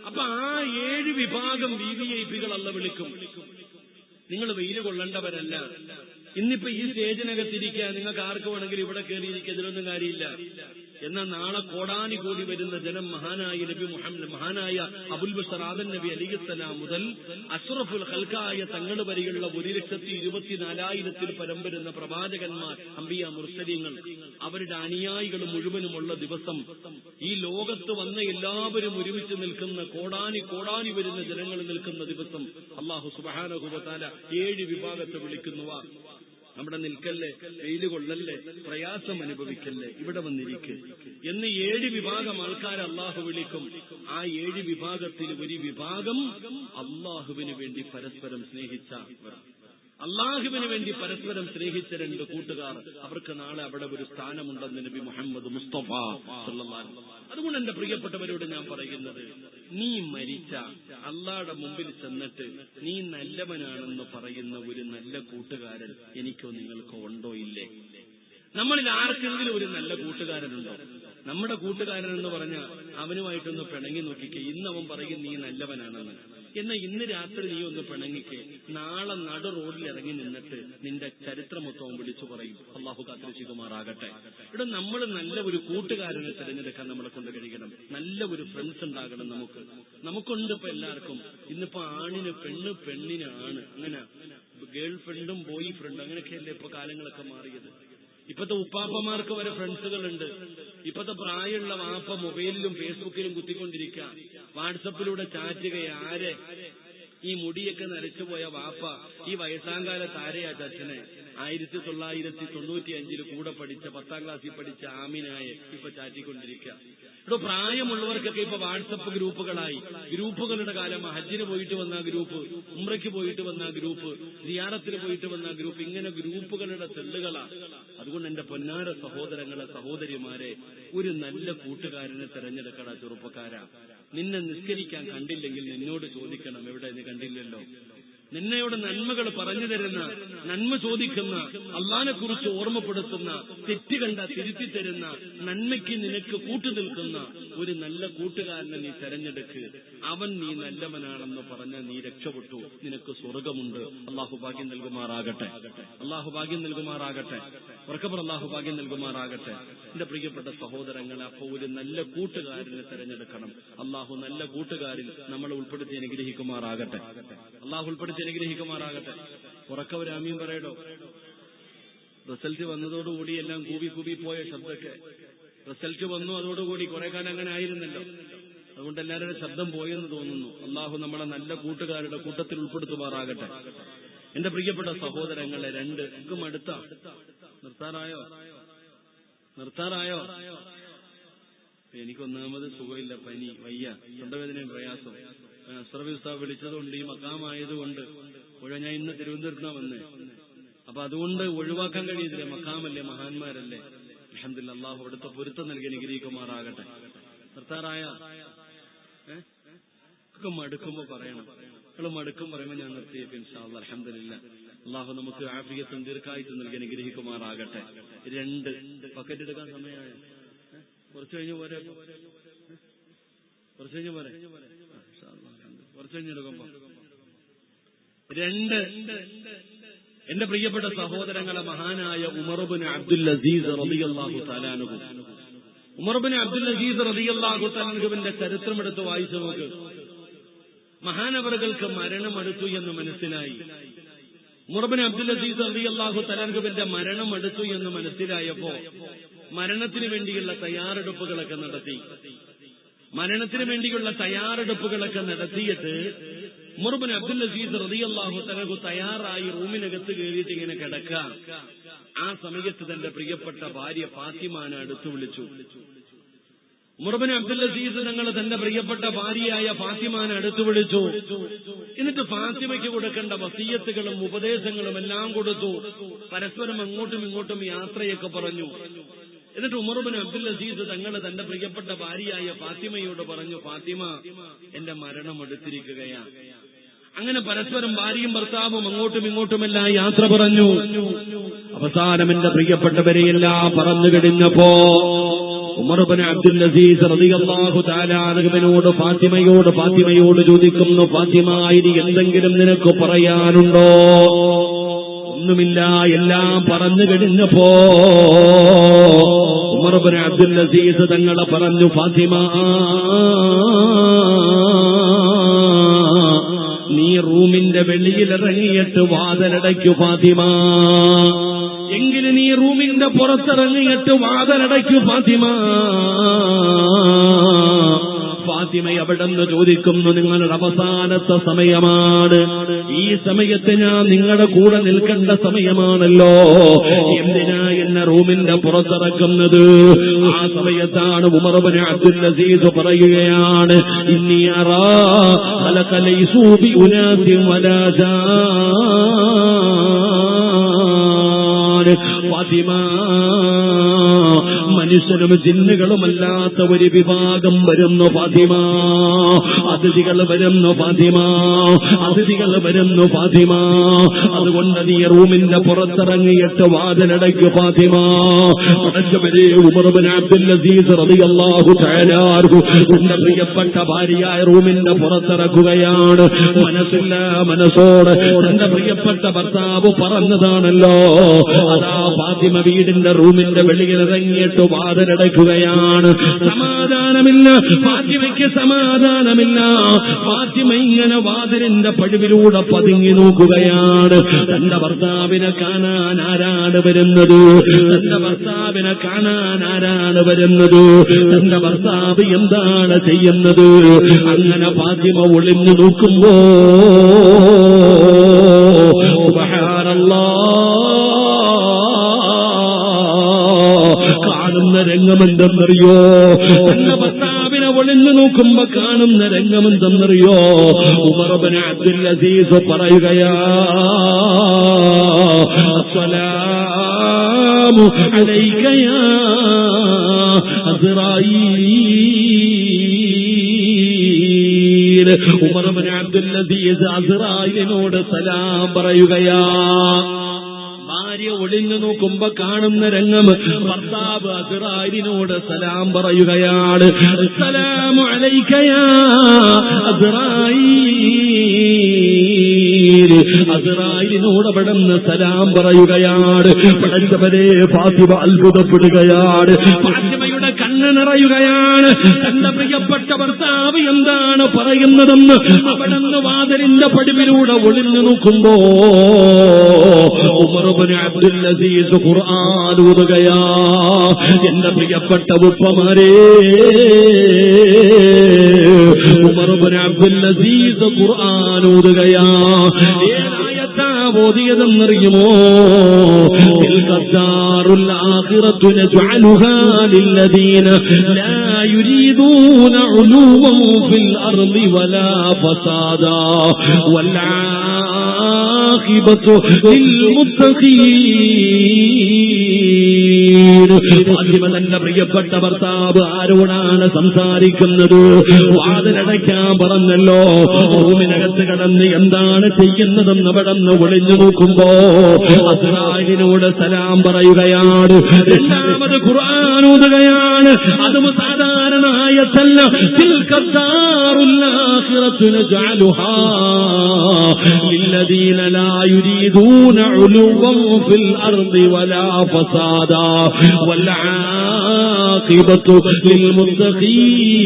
അപ്പൊ ആ 7 വിഭാഗം വിവിഐപികൾ അല്ല വിളിക്കും. നിങ്ങൾ വെയിൽ കൊള്ളേണ്ടവരല്ല. ഇന്നിപ്പോ ഈ സ്റ്റേജിനകത്തിരിക്കുക, നിങ്ങൾക്ക് ആർക്ക് വേണമെങ്കിലും ഇവിടെ കയറിയിരിക്കുക, ഇതിലൊന്നും കാര്യമില്ല. എന്നാൽ നാളെ കോടാനുകൂടി വരുന്ന ജനം മഹാനായ നബി മുഹമ്മദ്, മഹാനായ അബുൽ ബശർ ആദം നബി അലൈഹിസ്സലാം മുതൽ അഷ്റഫുൽ ഖൽഖായ തങ്ങൾ വരെയുള്ള 1,24,000 പരം വരുന്ന പ്രവാചകന്മാർ, അംബിയ, മുർസലീങ്ങൾ, അവരുടെ അനുയായികൾ മുഴുവനുമുള്ള ദിവസം, ഈ ലോകത്ത് വന്ന എല്ലാവരും ഒരുമിച്ച് നിൽക്കുന്ന കോടാനി വരുന്ന ജനങ്ങൾ നിൽക്കുന്ന ദിവസം അല്ലാഹു സുബ്ഹാനഹു വ തആല 7 വിഭാഗത്തെ വിളിക്കുന്നുവാ. നമ്മുടെ നിൽക്കല്ലേ, വെയില് കൊള്ളല്ലേ, പ്രയാസം അനുഭവിക്കല്ലേ, ഇവിടെ വന്നിരിക്കെ എന്ന് 7 വിഭാഗം ആൾക്കാരെ അള്ളാഹു വിളിക്കും. ആ 7 വിഭാഗത്തിൽ ഒരു വിഭാഗം അള്ളാഹുവിന് വേണ്ടി പരസ്പരം സ്നേഹിച്ച, അള്ളാഹുവിന് വേണ്ടി പരസ്പരം സ്നേഹിച്ച 2 കൂട്ടുകാർ, അവർക്ക് നാളെ അവിടെ ഒരു സ്ഥാനമുണ്ടെന്ന് നബി മുഹമ്മദ് മുസ്തഫ സല്ലല്ലാഹു അലൈഹി വസല്ലം. അതുകൊണ്ട് എന്റെ പ്രിയപ്പെട്ടവരോട് ഞാൻ പറയുന്നത്, നീ മരിച്ച അള്ളാഹുടെ മുമ്പിൽ ചെന്നിട്ട് നീ നല്ലവനാണെന്ന് പറയുന്ന ഒരു നല്ല കൂട്ടുകാരൻ എനിക്കോ നിങ്ങൾക്കോ ഉണ്ടോ ഇല്ലേ? നമ്മളിൽ ആർക്കെങ്കിലും ഒരു നല്ല കൂട്ടുകാരനുണ്ടോ? നമ്മുടെ കൂട്ടുകാരൻ എന്ന് പറഞ്ഞാൽ അവനുമായിട്ടൊന്ന് പിണങ്ങി നോക്കിക്കേ. ഇന്ന് അവൻ പറയും നീ നല്ലവനാണെന്ന്. എന്നാൽ ഇന്ന് രാത്രി നീ ഒന്ന് പിണങ്ങിക്കേ, നാളെ നടു റോഡിൽ ഇറങ്ങി നിന്നിട്ട് നിന്റെ ചരിത്രമൊത്തവും വിളിച്ചു പറയും. അള്ളാഹു കാത്തിരക്ഷിക്കുമാറാകട്ടെ. ഇവിടെ നമ്മൾ നല്ല ഒരു കൂട്ടുകാരനെ തിരഞ്ഞെടുക്കാൻ നമ്മളെ കൊണ്ട് കഴിയണം. നല്ല ഒരു ഫ്രണ്ട്സ് ഉണ്ടാകണം നമുക്കുണ്ട്. ഇപ്പൊ എല്ലാവർക്കും ഇന്നിപ്പോ ആണിന് പെണ്ണ്, പെണ്ണിന് ആണ്, അങ്ങനെ ഗേൾ ഫ്രണ്ടും ബോയ് ഫ്രണ്ടും അങ്ങനെയൊക്കെയല്ലേ ഇപ്പൊ കാലങ്ങളൊക്കെ മാറിയത്. ഇപ്പത്തെ ഉപ്പാപ്പമാർക്ക് വരെ ഫ്രണ്ട്സുകളുണ്ട്. ഇപ്പത്തെ പ്രായമുള്ള വാപ്പ മൊബൈലിലും ഫേസ്ബുക്കിലും കുത്തിക്കൊണ്ടിരിക്കുക, വാട്സപ്പിലൂടെ ചാറ്റുകയാരെ. ഈ മുടിയൊക്കെ നരച്ചുപോയ വാപ്പ ഈ വയസ്സാങ്കാലത്ത് ആരെയാ ചച്ചനെ? 1995 കൂടെ പഠിച്ച 10ാം ക്ലാസ്സിൽ പഠിച്ച ആമിനായെ ഇപ്പൊ ചാറ്റിക്കൊണ്ടിരിക്കുക. ഇവിടെ പ്രായമുള്ളവർക്കൊക്കെ ഇപ്പൊ വാട്സപ്പ് ഗ്രൂപ്പുകളായി. ഗ്രൂപ്പുകളുടെ കാലം. ഹജ്ജിന് പോയിട്ട് വന്ന ഗ്രൂപ്പ്, ഉംറയ്ക്ക് പോയിട്ട് വന്ന ഗ്രൂപ്പ്, സിയാറത്തിന് പോയിട്ട് വന്ന ഗ്രൂപ്പ്, ഇങ്ങനെ ഗ്രൂപ്പുകളുടെ തെള്ളുകളാ. അതുകൊണ്ട് എന്റെ പൊന്നാര സഹോദരങ്ങളെ, സഹോദരിമാരെ, ഒരു നല്ല കൂട്ടുകാരനെ തെരഞ്ഞെടുക്കണ ചെറുപ്പക്കാരാ. നിന്നെ നിസ്കരിക്കാൻ കണ്ടില്ലെങ്കിൽ നിന്നോട് ചോദിക്കണം, എവിടെ നീ കണ്ടില്ലല്ലോ. നിന്നയോട് നന്മകൾ പറഞ്ഞു തരുന്ന, നന്മ ചോദിക്കുന്ന, അള്ളാനെ കുറിച്ച് ഓർമ്മപ്പെടുത്തുന്ന, തെറ്റ് കണ്ട തിരുത്തി തരുന്ന, നന്മയ്ക്ക് നിനക്ക് കൂട്ടുനിൽക്കുന്ന ഒരു നല്ല കൂട്ടുകാരനെ നീ തെരഞ്ഞെടുക്ക്. അവൻ നീ നല്ലവനാണെന്ന് പറഞ്ഞാൽ നീ രക്ഷപ്പെട്ടു, നിനക്ക് സ്വർഗമുണ്ട്. അള്ളാഹു ഭാഗ്യം നൽകുമാറാകട്ടെ, അള്ളാഹു ഭാഗ്യം നൽകുമാറാകട്ടെ, ഉറക്കപ്പുറം അള്ളാഹു ഭാഗ്യം നൽകുമാറാകട്ടെ. എന്റെ പ്രിയപ്പെട്ട സഹോദരങ്ങളെ, അപ്പൊ ഒരു നല്ല കൂട്ടുകാരനെ തെരഞ്ഞെടുക്കണം. അള്ളാഹു നല്ല കൂട്ടുകാരിൽ നമ്മളെ ഉൾപ്പെടുത്തി അനുഗ്രഹിക്കുമാറാകട്ടെ, അള്ളാഹു ഉൾപ്പെടുത്തി അനുഗ്രഹിക്കുമാറാകട്ടെ. ഉറക്കവർ ആമീൻ പറയടോ. റിസൾട്ട് വന്നതോടുകൂടി എല്ലാം കൂവി കൂവി പോയ ശബ്ദമൊക്കെ റിസൾട്ട് വന്നു, അതോടുകൂടി കുറെ കാലം അങ്ങനെ ആയിരുന്നല്ലോ. അതുകൊണ്ട് എല്ലാവരുടെ ശബ്ദം പോയെന്ന് തോന്നുന്നു. അള്ളാഹു നമ്മളെ നല്ല കൂട്ടുകാരുടെ കൂട്ടത്തിൽ ഉൾപ്പെടുത്തുമാറാകട്ടെ. എന്റെ പ്രിയപ്പെട്ട സഹോദരങ്ങളെ, നമുക്കും അടുത്ത നിർത്താറായോ? എനിക്കൊന്നാമത് സുഖമില്ല, പനി, വയ്യ, തൊണ്ടവേദനയും പ്രയാസം. അസ്രഫി ഉസ്താദ് വിളിച്ചതുകൊണ്ട്, ഈ മക്കാമായതുകൊണ്ട് ഞാൻ ഇന്ന് തിരുവനന്തപുരത്ത് വന്നേ. അപ്പൊ അതുകൊണ്ട് ഒഴിവാക്കാൻ കഴിയുന്നില്ല. മക്കാമല്ലേ, മഹാന്മാരല്ലേ. അൽഹംദുലില്ലാഹ്, അല്ലാഹു അവിടുത്തെ പൊരുത്തം നൽകി അനുഗ്രഹിക്കുമാറാകട്ടെ. നിർത്താറായ ഒക്കെ മടുക്കുമ്പോ പറയണം. നിങ്ങൾ മടുക്കും പറയുമ്പോൾ ഞാൻ നിർത്തിയേക്കും ഇൻഷാ അല്ലാഹ്. അൽഹംദുലില്ലാഹ്, അല്ലാഹു നമുക്ക് ആഫിയത്തും ദീർഘായുസ്സും നൽകി അനുഗ്രഹിക്കുമാറാകട്ടെ. 2 പക്കറ്റ് എടുക്കാൻ സമയമായ കുറച്ച് കഴിഞ്ഞ് പോരെ, കുറച്ച് കഴിഞ്ഞെടുക്കുമ്പോ 2. എന്റെ പ്രിയപ്പെട്ട സഹോദരങ്ങളെ, മഹാനായ ഉമർ ഇബ്നു അബ്ദുൽ അസീസ് റളിയല്ലാഹു തആല അൻഹു, ഉമർ ഇബ്നു അബ്ദുൽ അസീസ് റളിയല്ലാഹു തആല അൻഹുവിന്റെ ചരിത്രം എടുത്ത് വായിച്ചു നോക്ക്. മഹാനവറുകൾക്ക് മരണം അടുത്തു എന്ന് മനസ്സിലായി. ഉമർ ഇബ്നു അബ്ദുൽ അസീസ് റളിയല്ലാഹു തആല അൻഹുവിന്റെ മരണം അടുത്തു എന്ന് മനസ്സിലായപ്പോ മരണത്തിന് വേണ്ടിയുള്ള തയ്യാറെടുപ്പുകളൊക്കെ നടത്തിയിട്ട് ഉമർ ഇബ്നു അബ്ദുൽ അസീസ് റളിയല്ലാഹു തആല തയ്യാറായി റൂമിനകത്ത് കയറിയിട്ട് ഇങ്ങനെ കിടക്കാം. ആ സമയത്ത് തന്റെ പ്രിയപ്പെട്ട ഭാര്യ ഫാത്തിമാനെ അടുത്തു വിളിച്ചു. ഉമർ ഇബ്നു അബ്ദുൽ അസീസ് തങ്ങൾ തന്റെ പ്രിയപ്പെട്ട ഭാര്യയായ ഫാത്തിമാനെ അടുത്തു വിളിച്ചു. എന്നിട്ട് ഫാത്തിമയ്ക്ക് കൊടുക്കേണ്ട വസിയത്തുകളും ഉപദേശങ്ങളും എല്ലാം കൊടുത്തു. പരസ്പരം അങ്ങോട്ടും ഇങ്ങോട്ടും യാത്രയൊക്കെ പറഞ്ഞു. എന്നിട്ട് ഉമർ ഇബ്നു അബ്ദുൽ അസീസ് തങ്ങൾ തന്റെ പ്രിയപ്പെട്ട ഭാര്യയായ ഫാത്തിമയോട് പറഞ്ഞു, ഫാത്തിമ, എന്റെ മരണം അടുത്തിരിക്കുകയാണ്. അങ്ങനെ പരസ്പരം ഭാര്യയും ഭർത്താവും അങ്ങോട്ടും ഇങ്ങോട്ടുമെല്ലാം യാത്ര പറഞ്ഞു. അവസാനം എന്റെ പ്രിയപ്പെട്ടവരെയെല്ലാം പറഞ്ഞു കഴിഞ്ഞപ്പോ ഉമർ ഇബ്നു അബ്ദുൽ അസീസ് റളിയല്ലാഹു തആല അൻഹുവിനോട് ഫാത്തിമയോട് ചോദിക്കുന്നു, ഫാത്തിമ, ഇനി എന്തെങ്കിലും നിനക്ക് പറയാനുണ്ടോ? ഒന്നുമില്ല, എല്ലാം പറഞ്ഞു കഴിഞ്ഞപ്പോ ഉമർ ഇബ്നു അബ്ദുൽ അസീസ് തങ്ങളെ പറഞ്ഞു, ഫാത്തിമ, നീ റൂമിന്റെ വെളിയിലിറങ്ങിയിട്ട് വാതിലടയ്ക്കു ഫാത്തിമ. എങ്കിലും നീ റൂമിന്റെ പുറത്തിറങ്ങിയിട്ട് വാതിലടയ്ക്കു ഫാത്തിമ. ഫാത്തിമ അവിടെ നിന്ന് ചോദിക്കുന്നു, നിങ്ങളുടെ അവസാനത്തെ സമയമാണ്, ഈ സമയത്ത് ഞാൻ നിങ്ങളുടെ കൂടെ നിൽക്കേണ്ട സമയമാണല്ലോ, എന്തിനാ എന്നെ റൂമിന്റെ പുറത്തിറക്കുന്നത്? ആ സമയത്താണ് ഉമർ ഇബ്നു അബ്ദുൽ അസീസ് പറയുകയാണ്, ഇന്നി അറാ ഖലഖ ലൈസൂ ബി ഉനാസിൻ വലാ ജാൻ. ഫാത്തിമ, മനുഷ്യനും ജിന്നുകളുമല്ലാത്ത ഒരു വിഭാഗം വരുന്നു ഫാത്തിമ. അതിഥികൾ വരുന്നു ഫാത്തിമ. അതുകൊണ്ട് നീ റൂമിന്റെ പുറത്തിറങ്ങിയിട്ട് വാതിലടയ്ക്കു ഫാത്തിമ. അടച്ചവരെ, ഉമർ ഇബ്നു അബ്ദുൽ അസീസ് റളിയല്ലാഹു തആല അൻഹു തന്റെ പ്രിയപ്പെട്ട ഭാര്യയായ റൂമിന്റെ പുറത്തിറക്കുകയാണ്. മനസ്സോട് തന്റെ പ്രിയപ്പെട്ട ഭർത്താവ് പറഞ്ഞതാണല്ലോ, അതാ ഫാത്തിമ വീടിന്റെ റൂമിന്റെ വെളിയിലിറങ്ങിയിട്ട് വാതിലടയ്ക്കുകയാണ്. സമാധാനമില്ല ഫാത്തിമയ്ക്ക്, സമാധാനമില്ല. ഫാത്തിമ ഇങ്ങനെ വാതിലിന്റെ പഴുവിലൂടെ പതുങ്ങി നോക്കുകയാണ്. തന്റെ ഭർത്താവിനെ കാണാൻ ആരാണ് വരുന്നത്? തന്റെ ഭർത്താവ് എന്താണ് ചെയ്യുന്നത്? അങ്ങനെ ഫാത്തിമ ഒളിഞ്ഞു നോക്കുമ്പോ കാണുന്ന രംഗമെന്തെന്നറിയോ? തന്റെ ഭർത്താവിനെ ഒളിഞ്ഞു നോക്കുമ്പോ കാണുന്ന രംഗമെന്തെന്നറിയോ? ഉമർ ഇബ്നു അബ്ദുൽ അസീസ് പറയുകയാ, അസ്സലാമു അലൈക യാ അസ്റായീൽ. അസീസ് ഉമർ ഇബ്നു അബ്ദുൽ അസീസ് അസ്റായിലിനോട് സലാം പറയുകയാ. ഭാര്യ ഒളിഞ്ഞു നോക്കുമ്പോ കാണുന്ന രംഗം, ഭർത്താവ് അസ്റായിലിനോട് സലാം പറയുകയാണ്. അസ്സലാമു അലൈക യാ അസ്റായീൽ. അസ്റായിലിനോട് അവിടുന്ന് സലാം പറയുകയാണ്. പഠിച്ചവരെ ഫാത്തിമ അത്ഭുതപ്പെടുകയാണ്. ഫാത്തിമയുടെ കണ്ണ് നിറയുകയാണ്. തന്റെ പ്രിയപ്പെട്ട ഭർത്താവ് എന്താണ് പറയുന്നതെന്ന് അവിടുന്ന് വാതിലിന്റെ പടിവിലൂടെ ഒളിഞ്ഞു നോക്കുമ്പോ ഉമർ ഇബ്നു അബ്ദുൽ അസീസ് ഖുർആൻ ഓതുകയാ. എന്റെ പ്രിയപ്പെട്ട ഉപ്പമാരേ, ഉമർ ഇബ്നു അബ്ദുൽ അസീസ് ഖുർആൻ ഓതുകയാ. ഏതായത്താ ഓതിയതെന്നറിയുമോ? തിൽകദ്ദാറുൽ ആഖിറത്തു നജ്അലുഹാ ലില്ലദീന ലാ യുരീദൂന ഉലൂവൻ ഫിൽ അർളി വലാ ഫസാദാ വൽ ആഖിബത്തു ലിൽ മുത്തഖീൻ. ഫാത്തിമ തന്റെ പ്രിയപ്പെട്ട ഭർത്താവ് ആരോടാണ് സംസാരിക്കുന്നത്? വാതിലടയ്ക്കാൻ പറഞ്ഞല്ലോ. റൂമിനകത്ത് കടന്ന് എന്താണ് ചെയ്യുന്നതെന്ന് അവിടുന്ന് ഒളിഞ്ഞു നോക്കുമ്പോ അസ്റായിലിനോട് സലാം പറയുകയാണ്. രണ്ടാമത് ഖുർആൻ ഓതുകയാണ്. അതും സാധാരണ ആയത്തല്ല. തിൽകദ്ദാറുൽ ആഖിറത്തു നജ്അലുഹാ ലില്ലദീന ലാ യുരീദൂന ഉലുവൻ ഫിൽ അർളി വലാ ഫസാദാ വൽ ആഖിബത്തു ലിൽ മുത്തഖീൻ.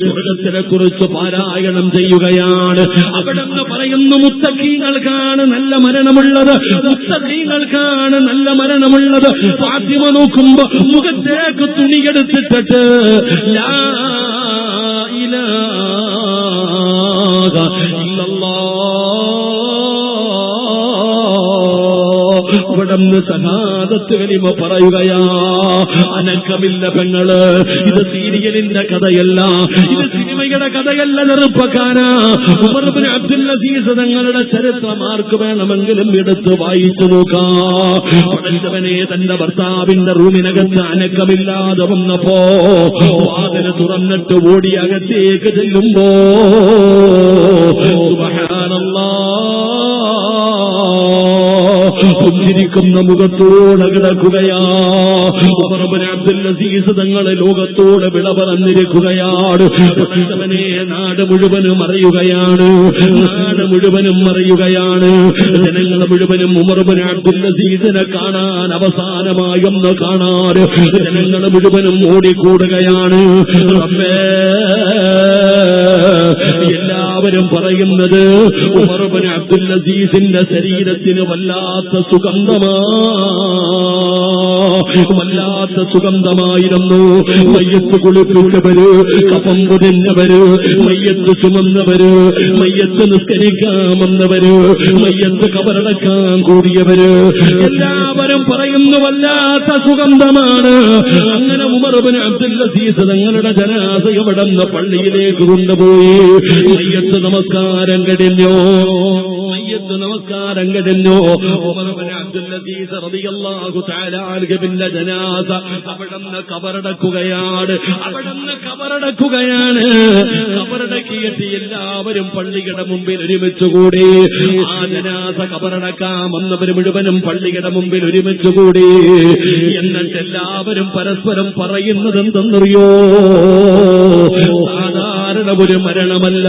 സ്വർഗ്ഗത്തിനെ കുറിച്ച് പാരായണം ചെയ്യുകയാണ്. അവിടുന്ന് പറയുന്നു, മുത്തഖീങ്ങൾക്കാണ് നല്ല മരണമുള്ളത്, മുത്തഖീങ്ങൾക്കാണ് നല്ല മരണമുള്ളത്. ഫാത്തിമ നോക്കുമ്പോ മുഖത്തേക്ക് തുണിയെടുത്തിട്ട് ലാ ഇലാഹ ഇല്ലല്ലാഹ് അവിടുന്ന് സഹാദത്ത് കലിമ പറയുകയാ. അനക്കമില്ല പെങ്ങള്. ഇത് സീരിയലിന്റെ കഥയല്ല, ഇത് സിനിമയുടെ കഥയല്ല, ചെറുപ്പക്കാരാ. ഉമർ ഇബ്നു അബ്ദുൽ അസീസ് തങ്ങളുടെ ചരിത്രം ആർക്ക് വേണമെങ്കിലും എടുത്ത് വായിച്ചു നോക്കാം. പഠിച്ചവനെ തന്റെ ഭർത്താവിന്റെ റൂമിനകത്ത് അനക്കമില്ലാതെ വന്നപ്പോ വാതില് തുറന്നിട്ട് ഓടി അകത്തേക്ക് ചെല്ലുമ്പോ പുഞ്ചിരിക്കുന്ന മുഖത്തോടെ കിടക്കുകയാ. ഉമർ ഇബ്നു അബ്ദുൽ അസീസ് തങ്ങളെ ലോകത്തോട് വിട പറഞ്ഞിരിക്കുകയാണ്. പഠിച്ചവനെ നാട് മുഴുവനും അറിയുകയാണ്, നാട് മുഴുവനും അറിയുകയാണ്. ജനങ്ങൾ മുഴുവനും ഉമർ ഇബ്നു അബ്ദുൽ അസീസിനെ കാണാൻ അവസാനമായൊന്ന് കാണാൻ ജനങ്ങൾ മുഴുവനും ഓടിക്കൂടുകയാണ്. എല്ലാവരും പറയുന്നത് ഉമർ ഇബ്നു അബ്ദുൽ അസീസിന്റെ ശരീരത്തിന് വല്ലാത്ത സുഗന്ധമാ, വല്ലാത്ത സുഗന്ധമായിരുന്നു. മയ്യത്ത് കുളിപ്പിച്ചവര്, കഫം പൊതിഞ്ഞവര്, മയ്യത്ത് ചുമന്നവര്, മയ്യത്ത് നിസ്കരിക്കാമെന്നവര്, മയ്യത്ത് കബറടക്കാൻ കൂടിയവര് എല്ലാവരും പറയുന്നു വല്ലാത്ത സുഗന്ധമാണ്. അങ്ങനെ ഉമർ ഇബ്നു അബ്ദുൽ അസീസ് തങ്ങളുടെ ജനാസ എവിടെന്ന് പള്ളിയിലേക്ക് കൊണ്ടുപോയി. മയ്യത്ത് നമസ്കാരം കഴിഞ്ഞോ, മയ്യത്ത് നമസ്കാരം കഴിഞ്ഞോ. ഉമർ ഇബ്നു അബ്ദുൽ അസീസ് റളിയല്ലാഹു തആല അൻഹുവിന്റെ ജനാസ അവിടെന്ന് കബറടക്കുകയാണ്, അവിടെന്ന് കബറടക്കുകയാണ്. കബറടക്കിയിട്ട് എല്ലാവരും പള്ളിയുടെ മുമ്പിൽ ഒരുമിച്ച് കൂടി. ആ ജനാസ കബറടക്കാൻ വന്നവർ മുഴുവനും പള്ളിയുടെ മുമ്പിൽ ഒരുമിച്ച് കൂടി. എന്നിട്ട് എല്ലാവരും പരസ്പരം പറയുന്നത് എന്തെന്നറിയോ? സാധാരണ ഒരു മരണമല്ല.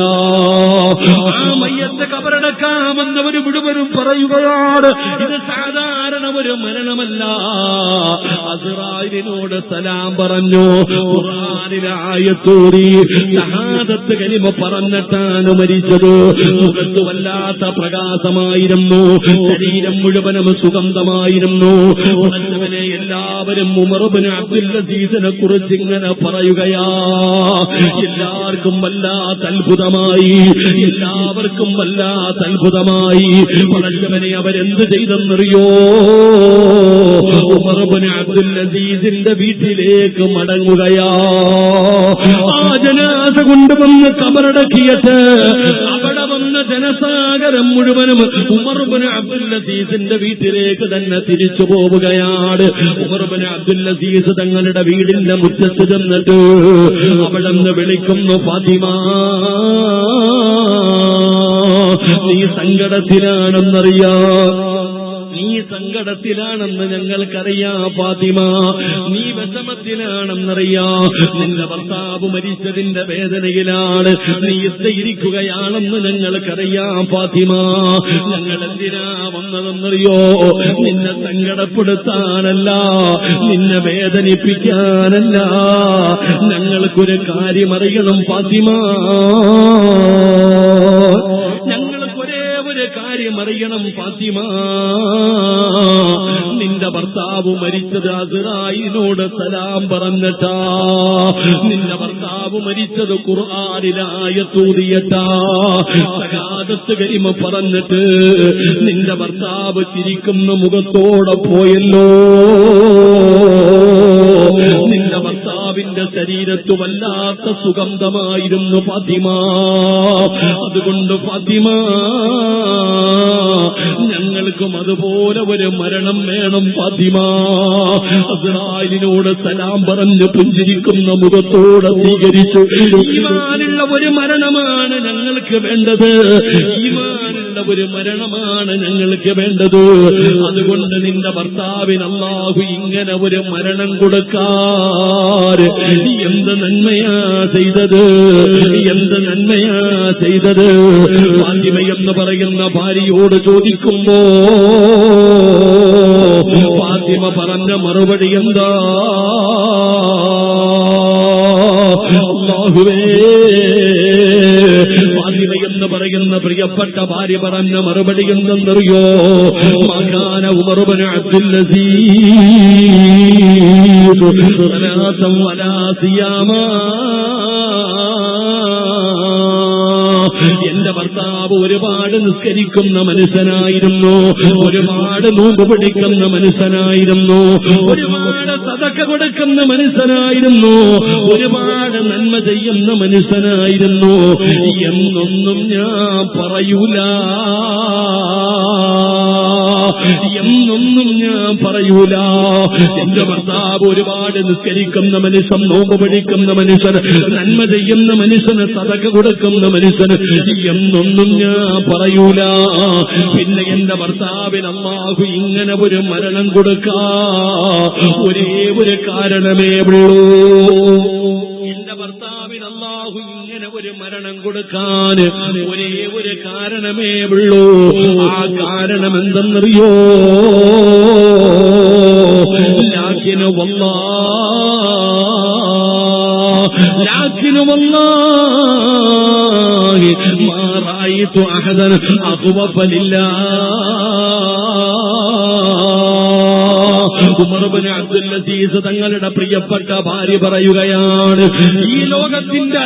ആ മയ്യത്ത് കബറടക്കാമെന്നവർ മുഴുവനും പറയുകയാണ്, ഇത് സാധാരണ ഒരു മരണമല്ല. അസ്റായിലിനോട് സലാം പറഞ്ഞു. ഖുർആനിലെ ആയത്തോടി ഷഹാദത്ത് കലിമ പറഞ്ഞിട്ടാണ് മരിച്ചത്. മുഖത്ത് വല്ലാത്ത പ്രകാശമായിരുന്നു, ശരീരം മുഴുവനും സുഗന്ധമായിരുന്നു. ഉടനെ എല്ലാവരും ഉമർ ഇബ്നു അബ്ദുൽ അസീസിനെ കുറിച്ച് ഇങ്ങനെ പറയുകയാ. എല്ലാവർക്കും വല്ലാത്ത അത്ഭുതമായി, എല്ലാവർക്കും വല്ലാത്ത അത്ഭുതമായി. പടച്ചവനെ അവരെന്ത് ചെയ്തെന്നറിയോ? ഉമർ ഇബ്നു അബ്ദുൽ അസീസിന്റെ വീട്ടിലേക്ക് മടങ്ങുകയാ. ആ ജനാസ കൊണ്ടുവന്ന് കബറടക്കിയിട്ട് അവിടെ വന്ന് ജനാസ ധനസാഗരം മുഴുവനും ഉമർ ഇബ്നു അബ്ദുൽ അസീസിന്റെ വീട്ടിലേക്ക് തന്നെ തിരിച്ചു പോവുകയാണ്. ഉമർ ഇബ്നു അബ്ദുൽ അസീസ് തങ്ങളുടെ വീടിന്റെ മുറ്റത്ത് ചെന്നിട്ട് അവിടെ നിന്ന് വിളിക്കുന്നു, ഫാത്തിമ, നീ സങ്കടത്തിലാണെന്നറിയാം, നീ സങ്കടത്തിലാണെന്ന് ഞങ്ങൾക്കറിയാം ഫാത്തിമ, നീ വിഷമത്തിലാണെന്നറിയാം, നിന്റെ ഭർത്താവ് മരിച്ചതിന്റെ വേദനയിലാണ്, നീ ഇരിക്കുകയാണെന്ന് ഞങ്ങൾക്കറിയാം ഫാത്തിമ. ഞങ്ങൾ എന്തിനാ വന്നതെന്നറിയോ? നിന്നെ സങ്കടപ്പെടുത്താനല്ല, നിന്നെ വേദനിപ്പിക്കാനല്ല. ഞങ്ങൾക്കൊരു കാര്യം അറിയണം ഫാത്തിമ, ഞങ്ങൾക്കൊരേ ഒരു കാര്യം അറിയണം ഫാത്തിമ. നിന്റെ ഭർത്താവ് മരിച്ചത് അസ്റായിലിനോട് സലാം പറഞ്ഞിട്ടാ, നിന്റെ ഭർത്താവ് മരിച്ചത് ഖുർആനിലായത്തൂതിയട്ടാ, സഹാദത്ത് കരിമ പറഞ്ഞിട്ട് നിന്റെ ഭർത്താവ് ചിരിക്കുന്ന മുഖത്തോടെ പോയല്ലോ. നിന്റെ ഭർത്താവിന്റെ ശരീരത്ത് വല്ലാത്ത സുഗന്ധമായിരുന്നു ഫാത്തിമ. അതുകൊണ്ട് ഫാത്തിമ, ഞങ്ങൾക്കും അതുപോലെ ഒരു മരണം വേണം ഫാത്തിമ. അസ്റായിലിനോട് സലാം പറഞ്ഞ് പുഞ്ചിരിക്കുന്ന മുഖത്തോടെ സ്വീകരിച്ചു. ഈമാനുള്ള ഒരു മരണമാണ് ഞങ്ങൾക്ക് വേണ്ടത്, ഈമാനുള്ള ഒരു മരണമാണ് ഞങ്ങൾക്ക് വേണ്ടത്. അതുകൊണ്ട് നിന്റെ ഭർത്താവിന് അല്ലാഹു ഇങ്ങനെ ഒരു മരണം കൊടുക്കാൻ എന്ത് നന്മയാ ചെയ്തത്, എന്ത് നന്മയാ ചെയ്തത്. ഫാത്തിമ എന്ന് പറയുന്ന ഭാര്യയോട് ചോദിക്കുമ്പോ ഫാത്തിമ പറഞ്ഞ മറുപടി എന്താ? അല്ലാഹുവേ, ഫാത്തിമ എന്ന് പറയുന്ന പ്രിയപ്പെട്ട ഭാര്യ പറഞ്ഞ മറുപടി എന്തെന്നറിയോ? മകാന ഉമർ ഇബ്നു അബ്ദുൽ അസീസ് സലാത്തൻ വലാ സിയാമാ. എന്റെ ഭർത്താവ് ഒരുപാട് നിസ്കരിക്കുന്ന മനുഷ്യനായിരുന്നു, ഒരുപാട് നോമ്പ് പിടിക്കുന്ന മനുഷ്യനായിരുന്നു, ഒരുപാട് സദഖ കൊടുക്കുന്ന മനുഷ്യനായിരുന്നു, ഒരുപാട് നന്മ ചെയ്യുന്ന മനുഷ്യനായിരുന്നു എന്നൊന്നും ഞാൻ പറയൂല, എന്നൊന്നും ഞാൻ പറയൂല. എന്റെ ഭർത്താവ് ഒരുപാട് നിസ്കരിക്കുന്ന മനുഷ്യൻ, നോമ്പ് പിടിക്കുന്ന മനുഷ്യൻ, നന്മ ചെയ്യുന്ന മനുഷ്യന്, സദഖ കൊടുക്കുന്ന മനുഷ്യന് എന്നൊന്നും ഞാൻ പറയൂല. പിന്നെ എന്റെ ഭർത്താവിന് അല്ലാഹു ഇങ്ങനെ ഒരു മരണം കൊടുക്കാ ഒരേ ഒരു കാരണമേ ഉള്ളൂ. എന്റെ ഭർത്താവിന് അല്ലാഹു ഇങ്ങനെ ഒരു മരണം കൊടുക്കാൻ ഒരേ ഒരു കാരണമേ ഉള്ളൂ. ആ കാരണം എന്തെന്നറിയോ? ലാകിന വല്ലാഹി മാ റഅയ്തു അഹദൻ അഖ്വഫ ലില്ലാഹ്. ഉമർ ഇബ്നു അബ്ദുൽ അസീസ് തങ്ങളുടെ പ്രിയപ്പെട്ട ഭാര്യ പറയുകയാണ്, ഈ ലോകത്തിന്റെ